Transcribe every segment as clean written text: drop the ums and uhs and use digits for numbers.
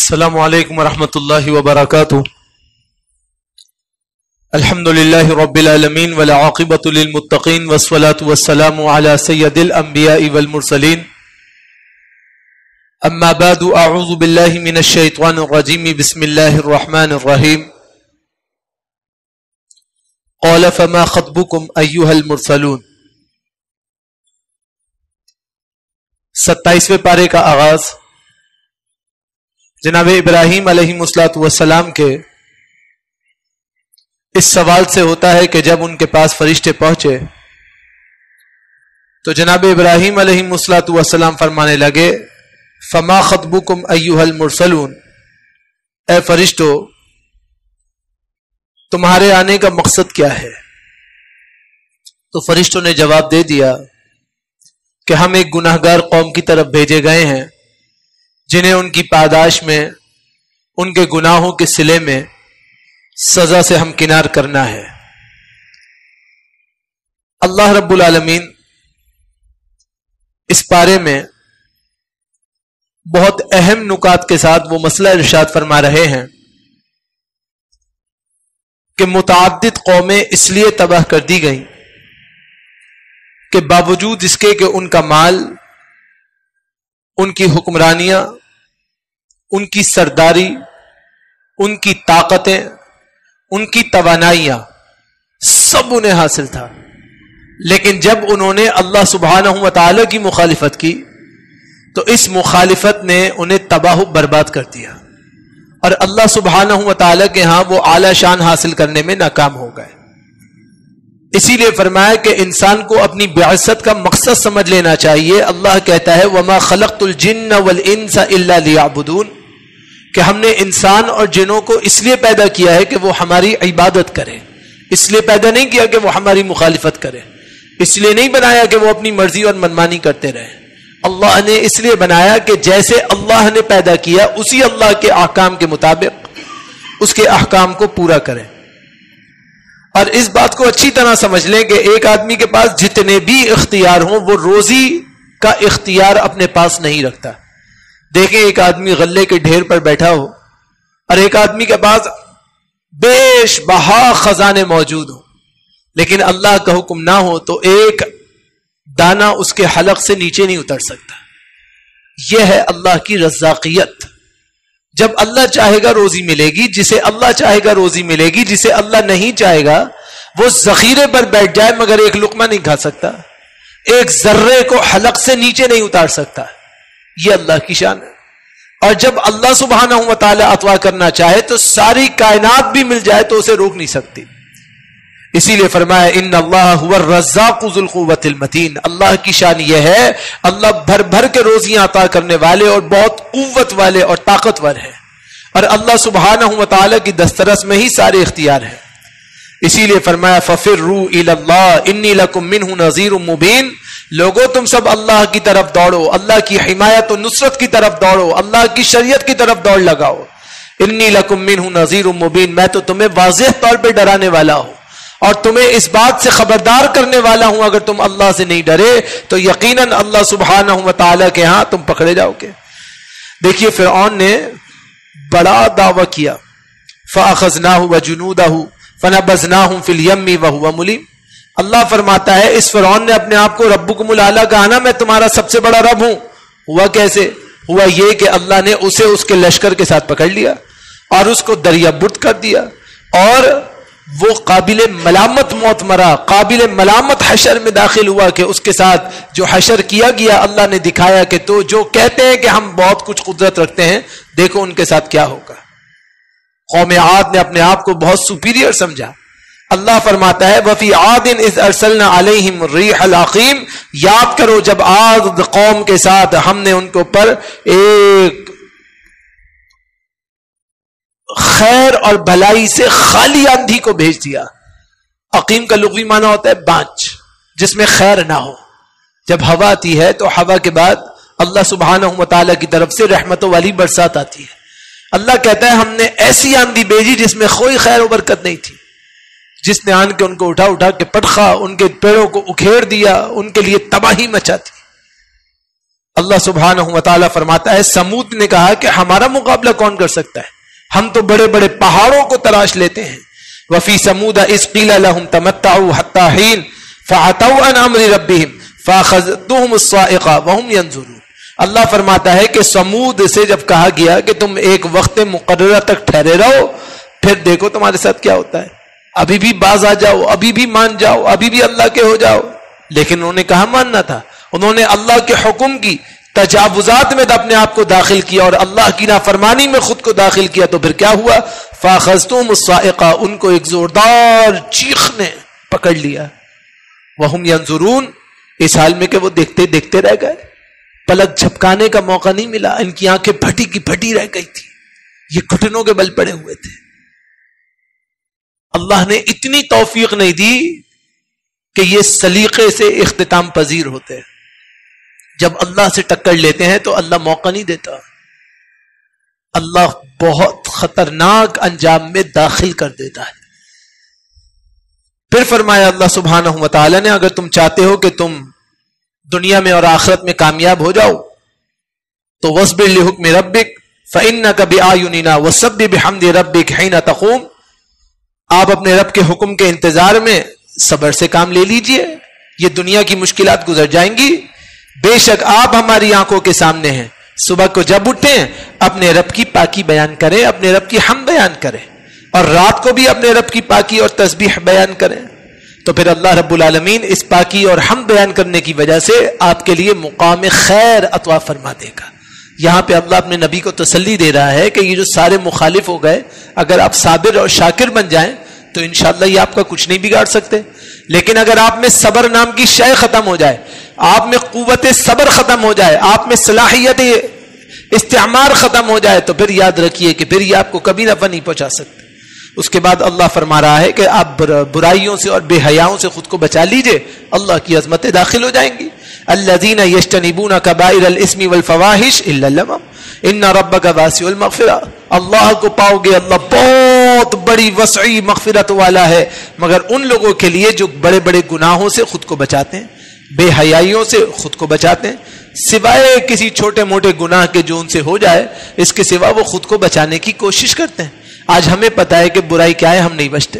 السلام علیکم ورحمۃ اللہ وبرکاتہ. الحمد للہ رب العالمین والعاقبۃ للمتقین والصلاة والسلام علی سید الانبیاء والمرسلین. اما بعد اعوذ باللہ من الشیطان الرجیم بسم اللہ الرحمن الرحیم. قال فما خطبکم ایھا المرسلون. 27ویں پارے کا آغاز جناب ابراہیم علیہ السلام کے اس سوال سے ہوتا ہے کہ جب ان کے پاس فرشتے پہنچے تو جناب ابراہیم علیہ السلام فرمانے لگے فما خطبکم ایھا المرسلون، اے فرشتو تمہارے آنے کا مقصد کیا ہے؟ تو فرشتوں نے جواب دے دیا کہ ہم ایک گناہگار قوم کی طرف بھیجے گئے ہیں جنہیں ان کی پاداش میں ان کے گناہوں کے صلے میں سزا سے ہمکنار کرنا ہے. اللہ رب العالمین اس پارے میں بہت اہم نکات کے ساتھ وہ مسئلہ ارشاد فرما رہے ہیں کہ متعدد قومیں اس لیے تباہ کر دی گئیں کہ باوجود اس کے کہ ان کا مال، ان کی حکمرانیاں، ان کی سرداری، ان کی طاقتیں، ان کی توانائیاں سب انہیں حاصل تھا، لیکن جب انہوں نے اللہ سبحانہ و تعالی کی مخالفت کی تو اس مخالفت نے انہیں تباہ و برباد کر دیا اور اللہ سبحانہ و تعالی کے ہاں وہ اعلی شان حاصل کرنے میں ناکام ہو گئے. اسی لیے فرمایا کہ انسان کو اپنی بعثت کا مقصد سمجھ لینا چاہیے. اللہ کہتا ہے وَمَا خَلَقْتُ الْجِنَّ وَالْإِنسَ إِلَّا لِيَعْبُدُونَ، کہ ہم نے انسان اور جنوں کو اس لیے پیدا کیا ہے کہ وہ ہماری عبادت کریں. اس لیے پیدا نہیں کیا کہ وہ ہماری مخالفت کریں، اس لیے نہیں بنایا کہ وہ اپنی مرضی اور منمانی کرتے رہیں. اللہ نے اس لیے بنایا کہ جیسے اللہ نے پیدا کیا اسی اللہ کے احکام کے مطابق اس کے احکام کو پورا کریں. اور اس بات کو اچھی طرح سمجھ لیں کہ ایک آدمی کے پاس جتنے بھی اختیار ہوں وہ روزی کا اختیار اپنے پاس نہیں رکھتا. دیکھیں ایک آدمی غلے کے ڈھیر پر بیٹھا ہو اور ایک آدمی کے پاس بیش بہا خزانے موجود ہوں، لیکن اللہ کا حکم نہ ہو تو ایک دانہ اس کے حلق سے نیچے نہیں اتر سکتا. یہ ہے اللہ کی رزاقیت. جب اللہ چاہے گا روزی ملے گی، جسے اللہ چاہے گا روزی ملے گی، جسے اللہ نہیں چاہے گا وہ ذخیرے پر بیٹھ جائے مگر ایک لقمہ نہیں کھا سکتا، ایک ذرے کو حلق سے نیچے نہیں اتار سکتا. یہ اللہ کی شان ہے. اور جب اللہ سبحانہ و تعالی عطا کرنا چاہے تو ساری کائنات بھی مل جائے تو اسے روک نہیں سکتی. اسی لیے فرمایا ان اللہ هو الرزاق ذو القوۃ المتین. اللہ کی شان یہ ہے اللہ بھر بھر کے روزیاں عطا کرنے والے اور بہت قوت والے اور طاقتور ہے، اور اللہ سبحانہ و تعالی کی دسترس میں ہی سارے اختیار ہیں. اسی لیے فرمایا ففروا الی اللہ انی لکم منہ نذیر مبین. لوگوں تم سب اللہ کی طرف دوڑو، اللہ کی حمایت و نصرت کی طرف دوڑو، اللہ کی شریعت کی طرف دوڑ لگاؤ. انی لکم منہ نذیر مبین، میں تو تمہیں واضح طور پہ ڈرانے والا ہوں اور تمہیں اس بات سے خبردار کرنے والا ہوں. اگر تم اللہ سے نہیں ڈرے تو یقیناً اللہ سبحانہ و تعالی کے ہاں تم پکڑے جاؤ گے. دیکھیے فرعون نے بڑا دعویٰ کیا فَأَخَذْنَاهُ وَجُنُودَهُ فَنَبَذْنَاهُمْ فِي الْيَمِّ وَهُوَ مُلِيمٌ. اللہ فرماتا ہے اس فرعون نے اپنے آپ کو ربکم الاعلیٰ کہا نا، میں تمہارا سب سے بڑا رب ہوں. ہوا کیسے؟ ہوا یہ کہ اللہ نے اسے اس کے لشکر کے ساتھ پکڑ لیا اور اس کو دریا برد کر دیا، اور وہ قابل ملامت موت مرا، قابل ملامت حشر میں داخل ہوا کہ اس کے ساتھ جو حشر کیا گیا اللہ نے دکھایا کہ تو جو کہتے ہیں کہ ہم بہت کچھ قدرت رکھتے ہیں دیکھو ان کے ساتھ کیا ہوگا. قوم عاد نے اپنے آپ کو بہت سپیریئر سمجھا. اللہ فرماتا ہے وَفِي عَادٍ إِذْ أَرْسَلْنَا عَلَيْهِمْ الرِّيحَ الْعَقِيمَ. یاد کرو جب عاد قوم کے ساتھ ہم نے ان کے اوپر ایک خیر اور بھلائی سے خالی آندھی کو بھیج دیا. عقیم کا لغوی معنی ہوتا ہے بانچ، جس میں خیر نہ ہو. جب ہوا آتی ہے تو ہوا کے بعد اللہ سبحانہ و تعالی کی طرف سے رحمتوں والی برسات آتی ہے. اللہ کہتا ہے ہم نے ایسی آندھی بھیجی جس میں کوئی خیر و برکت نہیں تھی، جس نے آن کے ان کو اٹھا اٹھا کے پٹخا، ان کے پیڑوں کو اکھیڑ دیا، ان کے لیے تباہی مچا دی. اللہ سبحانہ و تعالیٰ فرماتا ہے سمود نے کہا کہ ہمارا مقابلہ کون کر سکتا ہے، ہم تو بڑے بڑے پہاڑوں کو تلاش لیتے ہیں. وفی سمود اذ قیل لهم تمتعوا حتى حین فعتوا عن امر ربهم فاخذتهم الصاعقہ وهم ينظرون. اللہ فرماتا ہے کہ سمود سے جب کہا گیا کہ تم ایک وقت مقررہ تک ٹھہرے رہو، پھر دیکھو تمہارے ساتھ کیا ہوتا ہے، ابھی بھی باز آ جاؤ، ابھی بھی مان جاؤ، ابھی بھی اللہ کے ہو جاؤ. لیکن انہوں نے کہا ماننا تھا، انہوں نے اللہ کے حکم کی تجاوزات میں اپنے آپ کو داخل کیا اور اللہ کی نافرمانی میں خود کو داخل کیا. تو پھر کیا ہوا؟ فاخذتهم الصاعقہ، ان کو ایک زوردار چیخ نے پکڑ لیا. وهم ينظرون، اس حال میں کہ وہ دیکھتے دیکھتے رہ گئے، پلک جھپکانے کا موقع نہیں ملا، ان کی آنکھیں پھٹی کی پھٹی رہ گئی تھی، یہ گھٹنوں کے بل پڑے ہوئے تھے. اللہ نے اتنی توفیق نہیں دی کہ یہ سلیقے سے اختتام پذیر ہوتے ہیں. جب اللہ سے ٹکر لیتے ہیں تو اللہ موقع نہیں دیتا، اللہ بہت خطرناک انجام میں داخل کر دیتا ہے. پھر فرمایا اللہ سبحانہ و تعالی نے اگر تم چاہتے ہو کہ تم دنیا میں اور آخرت میں کامیاب ہو جاؤ تو وَاصْبِرْ لِحُکْمِ رَبِّكَ فَإِنَّكَ بِأَعْيُنِنَا وَسَبِّحْ بِحَمْدِ رَبِّكَ حِينَ تَقُومُ. آپ اپنے رب کے حکم کے انتظار میں صبر سے کام لے لیجئے، یہ دنیا کی مشکلات گزر جائیں گی. بے شک آپ ہماری آنکھوں کے سامنے ہیں، صبح کو جب اٹھیں اپنے رب کی پاکی بیان کریں، اپنے رب کی حمد بیان کریں، اور رات کو بھی اپنے رب کی پاکی اور تسبیح بیان کریں. تو پھر اللہ رب العالمین اس پاکی اور حمد بیان کرنے کی وجہ سے آپ کے لیے مقام خیر عطا فرما دے گا. یہاں پہ اللہ اپنے نبی کو تسلی دے رہا ہے کہ یہ جو سارے مخالف ہو گئے، اگر آپ صابر اور شاکر بن جائیں تو انشاءاللہ یہ آپ کا کچھ نہیں بگاڑ سکتے. لیکن اگر آپ میں صبر نام کی شے ختم ہو جائے، آپ میں قوت صبر ختم ہو جائے، آپ میں صلاحیت استعمار ختم ہو جائے، تو پھر یاد رکھیے کہ پھر یہ آپ کو کبھی نفع نہیں پہنچا سکتے. اس کے بعد اللہ فرما رہا ہے کہ آپ برائیوں سے اور بے حیاؤں سے خود کو بچا لیجئے، اللہ کی عظمتیں داخل ہو جائیں گی. الذین یجتنبون کبائر الاسم والفواحش الا اللمم ان ربک واسع المغفرہ. اللہ کو پاؤ گے اللہ بہت بڑی وسعی مغفرت والا ہے، مگر ان لوگوں کے لیے جو بڑے بڑے گناہوں سے خود کو بچاتے ہیں، بے حیائیوں سے خود کو بچاتے ہیں، سوائے کسی چھوٹے موٹے گناہ کے جو ان سے ہو جائے، اس کے سوا وہ خود کو بچانے کی کوشش کرتے ہیں. آج ہمیں پتا ہے کہ برائی کیا ہے، ہم نہیں بچتے.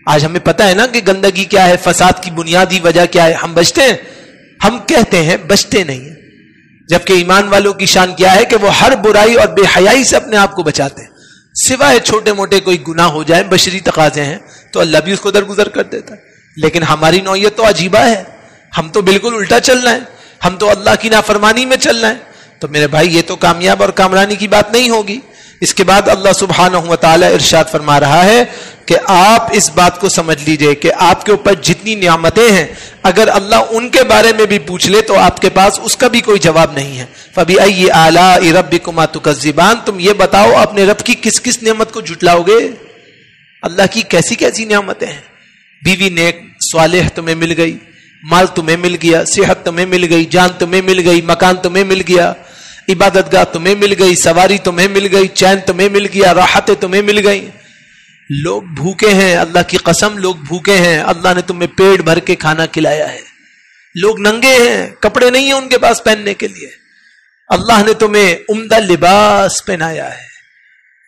آج ہمیں پتا ہے نا کہ گندگی کیا ہے، فساد کی بنیادی وجہ کیا ہے، ہم بچتے ہیں. ہم کہتے ہیں بچتے نہیں ہیں، جبکہ ایمان والوں کی شان کیا ہے کہ وہ ہر برائی اور بے حیائی سے اپنے آپ کو بچاتے ہیں. سوائے چھوٹے موٹے کوئی گناہ ہو جائے، بشری تقاضے ہیں، تو اللہ بھی اس کو درگزر کر دیتا ہے. لیکن ہماری نوعیت تو عجیبہ ہے، ہم تو بالکل الٹا چلنا ہے، ہم تو اللہ کی نافرمانی میں چلنا ہے. تو میرے بھائی یہ تو کامیاب اور کامرانی کی بات نہیں ہوگی. اس کے بعد اللہ سبحانہ و تعالی ارشاد فرما رہا ہے کہ آپ اس بات کو سمجھ لیجئے کہ آپ کے اوپر جتنی نعمتیں ہیں، اگر اللہ ان کے بارے میں بھی پوچھ لے تو آپ کے پاس اس کا بھی کوئی جواب نہیں ہے. فَبِأَيِّ آلَاءِ رَبِّكُمَا تُكَذِّبَانِ. تم یہ بتاؤ اپنے رب کی کس کس نعمت کو جھٹلاؤ گے؟ اللہ کی کیسی کیسی نعمتیں ہیں. بیوی نیک صالح تمہیں مل گئی، مال تمہیں مل گیا، صحت تمہیں مل گئی، جان تمہیں مل گئی، مکان تمہیں مل گیا، عبادت گاہ تمہیں مل گئی، سواری تمہیں مل گئی، چین تمہیں مل گیا، راحتیں تمہیں مل گئی. لوگ بھوکے ہیں، اللہ کی قسم لوگ بھوکے ہیں، اللہ نے تمہیں پیٹ بھر کے کھانا کھلایا ہے. لوگ ننگے ہیں، کپڑے نہیں ہیں ان کے پاس پہننے کے لیے، اللہ نے تمہیں عمدہ لباس پہنایا ہے.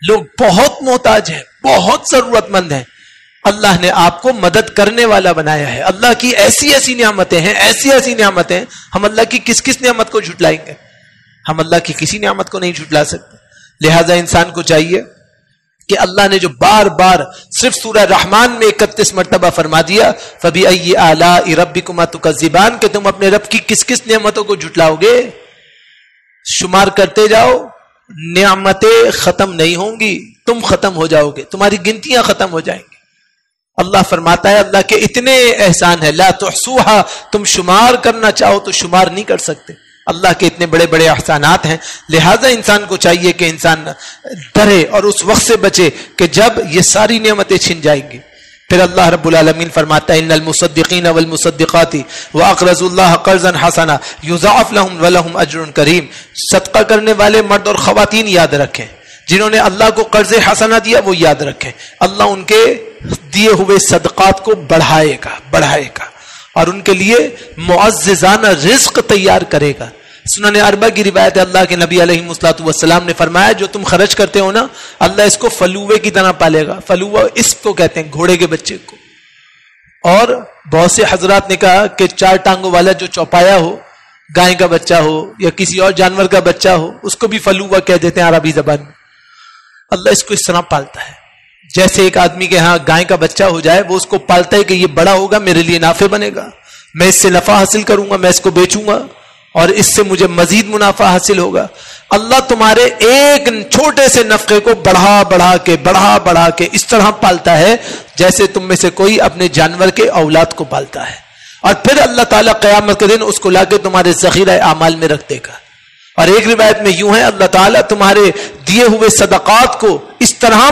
لوگ بہت محتاج ہیں، بہت ضرورت مند ہیں، اللہ نے آپ کو مدد کرنے والا بنایا ہے. اللہ کی ایسی ایسی نعمتیں ہیں، ایسی ایسی نعمتیں ہیں. ہم اللہ کی کس کس نعمت کو جھٹلائیں گے؟ ہم اللہ کی کسی نعمت کو نہیں جھٹلا سکتے. لہذا انسان کو چاہیے کہ اللہ نے جو بار بار صرف سورہ رحمان میں 31 مرتبہ فرما دیا فَبِأَيِّ آلَاءِ رَبِّكُمَا تُكَذِّبَانِ، کہ تم اپنے رب کی کس کس نعمتوں کو جھٹلاؤ گے. شمار کرتے جاؤ، نعمتیں ختم نہیں ہوں گی، تم ختم ہو جاؤ گے، تمہاری گنتیاں ختم ہو جائیں گی. اللہ فرماتا ہے اللہ کے اتنے احسان ہے، لا تحصوها، تم شمار کرنا چاہو تو شمار نہیں کر سکتے. اللہ کے اتنے بڑے بڑے احسانات ہیں. لہذا انسان کو چاہیے کہ انسان ڈرے اور اس وقت سے بچے کہ جب یہ ساری نعمتیں چھن جائیں گی. پھر اللہ رب العالمین فرماتا ہے ان المصدقین والمصدقات واقرضوا اللہ قرضا حسنا یضاعف لهم ولهم اجر کریم. صدقہ کرنے والے مرد اور خواتین یاد رکھیں، جنہوں نے اللہ کو قرض حسنہ دیا وہ یاد رکھیں، اللہ ان کے دیے ہوئے صدقات کو بڑھائے گا اور ان کے لیے معززانہ رزق تیار کرے گا. سنن اربع کی روایت ہے، اللہ کے نبی علیہ الصلوۃ والسلام نے فرمایا جو تم خرچ کرتے ہو نا، اللہ اس کو فلوے کی طرح پالے گا. فلوہ اس کو کہتے ہیں، گھوڑے کے بچے کو. اور بہت سے حضرات نے کہا کہ 4 ٹانگوں والا جو چوپایا ہو، گائے کا بچہ ہو یا کسی اور جانور کا بچہ ہو، اس کو بھی فلوہ کہہ دیتے ہیں عربی زبان میں. اللہ اس کو اس طرح پالتا ہے جیسے ایک آدمی کے ہاں گائے کا بچہ ہو جائے، وہ اس کو پالتا ہے کہ یہ بڑا ہوگا، میرے لیے نافع بنے گا، میں اس سے نفع حاصل کروں گا، میں اس کو بیچوں گا اور اس سے مجھے مزید منافع حاصل ہوگا. اللہ تمہارے ایک چھوٹے سے نفقے کو بڑھا کے اس طرح پالتا ہے جیسے تم میں سے کوئی اپنے جانور کے اولاد کو پالتا ہے. اور پھر اللہ تعالیٰ قیامت کے دن اس کو لا کے تمہارے ذخیرہ اعمال میں رکھ دے گا. اور ایک روایت میں یوں ہے، اللہ تعالیٰ تمہارے دیے ہوئے صدقات کو اس طرح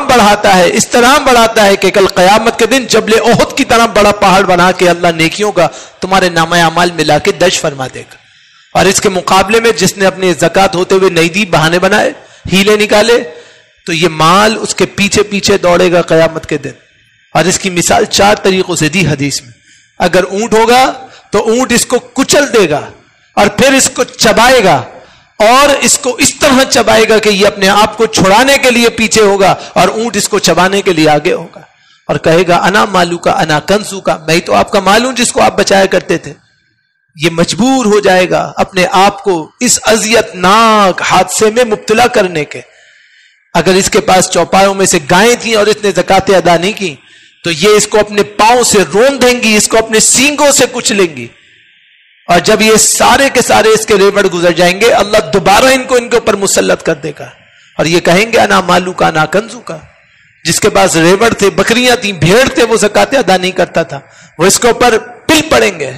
بڑھاتا ہے کہ کل قیامت کے دن جبل احد کی طرح بڑا پہاڑ بنا کے اللہ نیکیوں کا تمہارے نامہ اعمال میں لا کے درج فرما دے گا. اور اس کے مقابلے میں جس نے اپنے زکات ہوتے ہوئے نہیں دی، بہانے بنائے، ہیلے نکالے، تو یہ مال اس کے پیچھے پیچھے دوڑے گا قیامت کے دن. اور اس کی مثال 4 طریقوں سے دی حدیث میں. اگر اونٹ ہوگا تو اونٹ اس کو کچل دے گا اور پھر اس کو چبائے گا، اور اس کو اس طرح چبائے گا کہ یہ اپنے آپ کو چھڑانے کے لیے پیچھے ہوگا اور اونٹ اس کو چبانے کے لیے آگے ہوگا اور کہے گا انا مالو کا انا کنزو کا، میں تو آپ کا مال ہوں جس کو آپ بچایا کرتے تھے. یہ مجبور ہو جائے گا اپنے آپ کو اس اذیت ناک حادثے میں مبتلا کرنے کے. اگر اس کے پاس چوپایوں میں سے گائیں تھیں اور اس نے زکاتیں ادا نہیں کی تو یہ اس کو اپنے پاؤں سے رون دیں گی، اس کو اپنے سینگوں سے کچلیں گی. اور جب یہ سارے کے سارے اس کے ریوڑ گزر جائیں گے، اللہ دوبارہ ان کے اوپر مسلط کر دے گا اور یہ کہیں گے انا مالو کا انا کنزو کا. جس کے پاس ریوڑ تھے، بکریاں تھیں، بھیڑ تھے، وہ زکاتیں ادا نہیں کرتا تھا، وہ اس کے اوپر پل پڑیں گے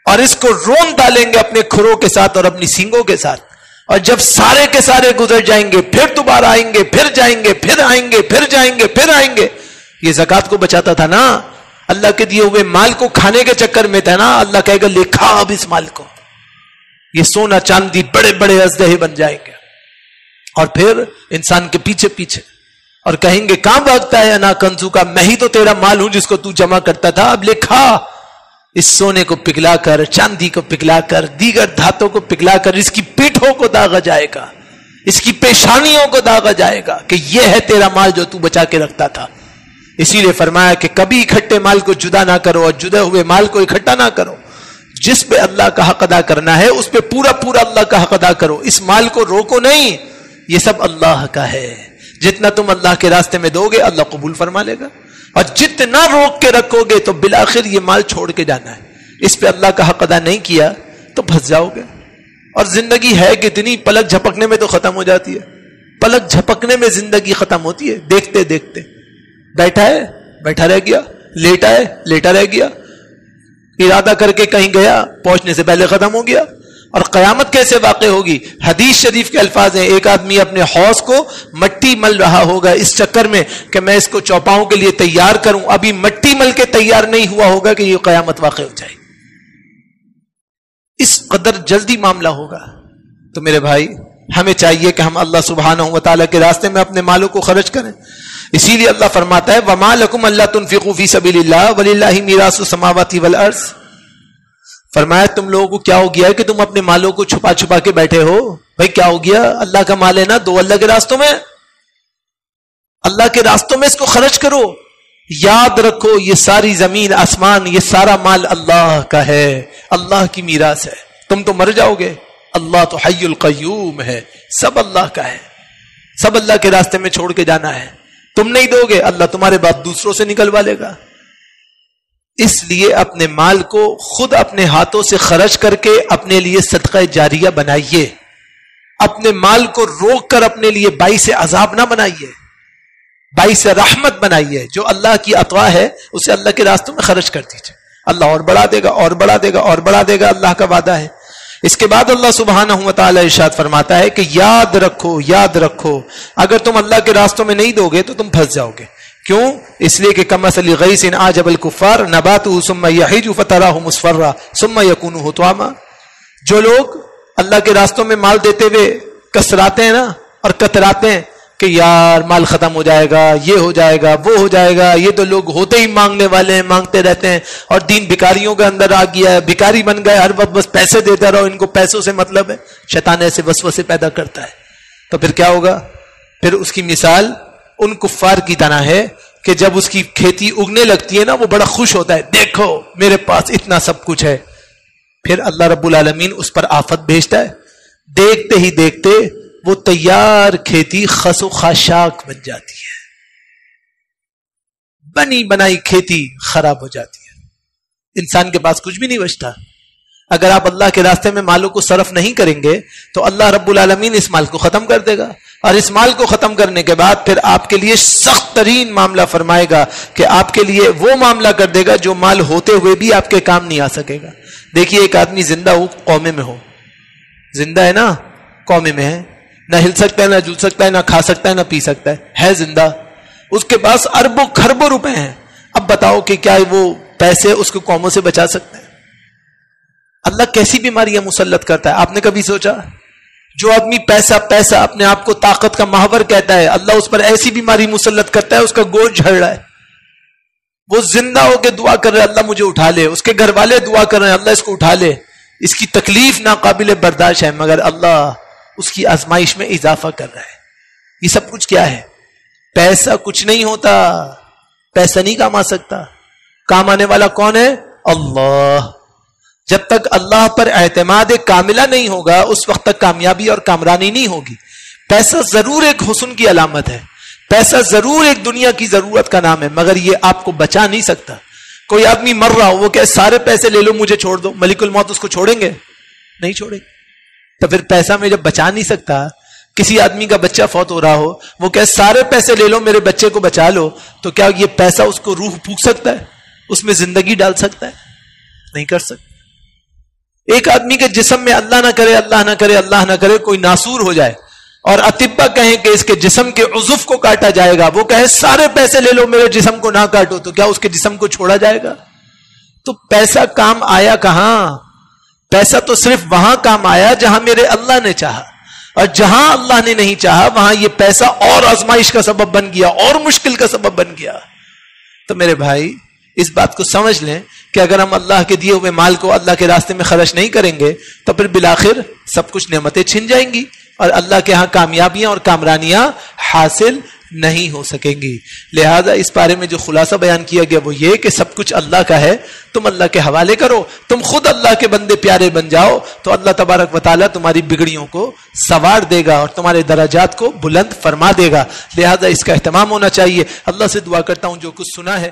اور اس کو رون ڈالیں گے اپنے کھروں کے ساتھ اور اپنی سینگوں کے ساتھ. اور جب سارے کے سارے گزر جائیں گے، پھر دوبارہ آئیں گے، پھر جائیں گے، پھر آئیں گے، پھر جائیں گے، پھر آئیں گے. یہ زکات کو بچاتا تھا نا، اللہ کے دیے ہوئے مال کو کھانے کے چکر میں تھا نا. اللہ کہے گا لے کھا اب اس مال کو. یہ سونا چاندی بڑے بڑے اژدہے بن جائیں گے اور پھر انسان کے پیچھے پیچھے اور کہیں گے کہاں بھاگتا ہے انا کنزو کا، میں ہی تو تیرا مال ہوں جس کو تو جمع کرتا تھا، اب لے کھا. اس سونے کو پگھلا کر، چاندی کو پگھلا کر، دیگر دھاتوں کو پگھلا کر اس کی پیٹھوں کو داغا جائے گا، اس کی پیشانیوں کو داغا جائے گا کہ یہ ہے تیرا مال جو تو بچا کے رکھتا تھا. اسی لیے فرمایا کہ کبھی اکٹھے مال کو جدا نہ کرو اور جدے ہوئے مال کو اکٹھا نہ کرو. جس پہ اللہ کا حق ادا کرنا ہے اس پہ پورا پورا اللہ کا حق ادا کرو. اس مال کو روکو نہیں، یہ سب اللہ کا ہے. جتنا تم اللہ کے راستے میں دو گے اللہ قبول فرما لے گا، اور جتنا روک کے رکھو گے تو بالآخر یہ مال چھوڑ کے جانا ہے. اس پہ اللہ کا حق ادا نہیں کیا تو پھنس جاؤ گے. اور زندگی ہے کتنی، پلک جھپکنے میں تو ختم ہو جاتی ہے. پلک جھپکنے میں زندگی ختم ہوتی ہے. دیکھتے دیکھتے بیٹھا ہے بیٹھا رہ گیا، لیٹا ہے لیٹا رہ گیا، ارادہ کر کے کہیں گیا، پہنچنے سے پہلے ختم ہو گیا. اور قیامت کیسے واقع ہوگی؟ حدیث شریف کے الفاظ ہیں، ایک آدمی اپنے حوض کو مٹی مل رہا ہوگا اس چکر میں کہ میں اس کو چوپاؤں کے لیے تیار کروں، ابھی مٹی مل کے تیار نہیں ہوا ہوگا کہ یہ قیامت واقع ہو جائے. اس قدر جلدی معاملہ ہوگا. تو میرے بھائی ہمیں چاہیے کہ ہم اللہ سبحانہ و تعالیٰ کے راستے میں اپنے مالوں کو خرچ کریں. اسی لیے اللہ فرماتا ہے وَمَا لَكُمْ أَلَّا تُنْفِقُوا فِي سَبِيلِ اللَّهِ وَلِلَّهِ مِيرَاثُ السَّمَاوَاتِ وَالْأَرْضِ. فرمایا تم لوگوں کو کیا ہو گیا ہے کہ تم اپنے مالوں کو چھپا چھپا کے بیٹھے ہو؟ بھائی کیا ہو گیا؟ اللہ کا مال ہے نا، دو اللہ کے راستوں میں، اللہ کے راستوں میں اس کو خرچ کرو. یاد رکھو یہ ساری زمین آسمان، یہ سارا مال اللہ کا ہے، اللہ کی میراث ہے. تم تو مر جاؤ گے، اللہ تو حی القیوم ہے، سب اللہ کا ہے، سب اللہ کے راستے میں چھوڑ کے جانا ہے. تم نہیں دو گے، اللہ تمہارے بعد دوسروں سے نکلوا لے گا. اس لیے اپنے مال کو خود اپنے ہاتھوں سے خرچ کر کے اپنے لیے صدقہ جاریہ بنائیے. اپنے مال کو روک کر اپنے لیے باعث عذاب نہ بنائیے، باعث رحمت بنائیے. جو اللہ کی عطا ہے اسے اللہ کے راستوں میں خرچ کر دیجیے، اللہ اور بڑھا دے گا اور بڑھا دے گا اور بڑھا دے گا، اللہ کا وعدہ ہے. اس کے بعد اللہ سبحانہ و تعالی ارشاد فرماتا ہے کہ یاد رکھو اگر تم اللہ کے راستوں میں نہیں دو گے تو تم پھنس جاؤ گے. کیوں؟ اس لیے کہ کمثل غیث اعجب الکفار نباتہ ثم یہیج فتراه مصفرا ثم یکون حطاما. جو لوگ اللہ کے راستوں میں مال دیتے ہوئے کسراتے ہیں نا اور کتراتے ہیں، کہ یار مال ختم ہو جائے گا، یہ ہو جائے گا، وہ ہو جائے گا، یہ تو لوگ ہوتے ہی مانگنے والے ہیں، مانگتے رہتے ہیں، اور دین بھکاریوں کے اندر آ گیا ہے، بھکاری بن گئے، ہر وقت بس پیسے دیتا رہو، ان کو پیسوں سے مطلب ہے۔ شیطان ایسے وسوسے پیدا کرتا ہے، تو پھر کیا ہوگا؟ پھر اس کی مثال ان کفار کی طرح ہے کہ جب اس کی کھیتی اگنے لگتی ہے نا، وہ بڑا خوش ہوتا ہے، دیکھو میرے پاس اتنا سب کچھ ہے۔ پھر اللہ رب العالمین اس پر آفت بھیجتا ہے، دیکھتے ہی دیکھتے وہ تیار کھیتی خس و خاشاک بن جاتی ہے، بنی بنائی کھیتی خراب ہو جاتی ہے، انسان کے پاس کچھ بھی نہیں بچتا۔ اگر آپ اللہ کے راستے میں مالوں کو صرف نہیں کریں گے تو اللہ رب العالمین اس مال کو ختم کر دے گا، اور اس مال کو ختم کرنے کے بعد پھر آپ کے لیے سخت ترین معاملہ فرمائے گا کہ آپ کے لیے وہ معاملہ کر دے گا جو مال ہوتے ہوئے بھی آپ کے کام نہیں آ سکے گا۔ دیکھیے ایک آدمی زندہ ہو، قومے میں ہو، زندہ ہے نا، قومے میں ہے، نہ ہل سکتا ہے، نہ جل سکتا ہے، نہ کھا سکتا ہے، نہ پی سکتا ہے زندہ، اس کے پاس اربوں کھربوں روپے ہیں۔ اب بتاؤ کہ کیا وہ پیسے اس کو قوموں سے بچا سکتے ہیں؟ اللہ کیسی بیماریاں مسلط کرتا ہے، آپ نے کبھی سوچا؟ جو آدمی پیسہ پیسہ اپنے آپ کو طاقت کا محور کہتا ہے، اللہ اس پر ایسی بیماری مسلط کرتا ہے، اس کا گوشت جھڑ رہا ہے، وہ زندہ ہو کے دعا کر رہے ہیں اللہ مجھے اٹھا لے، اس کے گھر والے دعا کر رہے ہیں اللہ اس کو اٹھا لے، اس کی تکلیف ناقابل برداشت ہے، مگر اللہ اس کی آزمائش میں اضافہ کر رہا ہے۔ یہ سب کچھ کیا ہے؟ پیسہ کچھ نہیں ہوتا، پیسہ نہیں کام آ سکتا، کام آنے والا کون ہے؟ اللہ۔ جب تک اللہ پر اعتماد کاملہ نہیں ہوگا اس وقت تک کامیابی اور کامرانی نہیں ہوگی۔ پیسہ ضرور ایک حسن کی علامت ہے، پیسہ ضرور ایک دنیا کی ضرورت کا نام ہے، مگر یہ آپ کو بچا نہیں سکتا۔ کوئی آدمی مر رہا ہو، وہ کہ سارے پیسے لے لو مجھے چھوڑ دو، ملک الموت اس کو چھوڑیں گے؟ نہیں چھوڑیں گے۔ تو پھر پیسہ میں جب بچا نہیں سکتا، کسی آدمی کا بچہ فوت ہو رہا ہو، وہ کہ سارے پیسے لے لو میرے بچے کو بچا لو، تو کیا یہ پیسہ اس کو روح پھونک سکتا ہے؟ اس میں زندگی ڈال سکتا ہے؟ نہیں کر سکتا۔ ایک آدمی کے جسم میں اللہ نہ کرے اللہ نہ کرے اللہ نہ کرے کوئی ناسور ہو جائے اور اطباء کہیں کہ اس کے جسم کے عضو کو کاٹا جائے گا، وہ کہے سارے پیسے لے لو میرے جسم کو نہ کاٹو، تو کیا اس کے جسم کو چھوڑا جائے گا؟ تو پیسہ کام آیا کہاں؟ پیسہ تو صرف وہاں کام آیا جہاں میرے اللہ نے چاہا، اور جہاں اللہ نے نہیں چاہا وہاں یہ پیسہ اور آزمائش کا سبب بن گیا، اور مشکل کا سبب بن گیا۔ تو میرے بھائی اس بات کو سمجھ لیں کہ اگر ہم اللہ کے دیے ہوئے مال کو اللہ کے راستے میں خرچ نہیں کریں گے تو پھر بالآخر سب کچھ نعمتیں چھن جائیں گی اور اللہ کے ہاں کامیابیاں اور کامرانیاں حاصل نہیں ہو سکیں گی۔ لہذا اس بارے میں جو خلاصہ بیان کیا گیا وہ یہ کہ سب کچھ اللہ کا ہے، تم اللہ کے حوالے کرو، تم خود اللہ کے بندے پیارے بن جاؤ تو اللہ تبارک و تعالیٰ تمہاری بگڑیوں کو سنوار دے گا اور تمہارے درجات کو بلند فرما دے گا۔ لہذا اس کا اہتمام ہونا چاہیے۔ اللہ سے دعا کرتا ہوں جو کچھ سنا ہے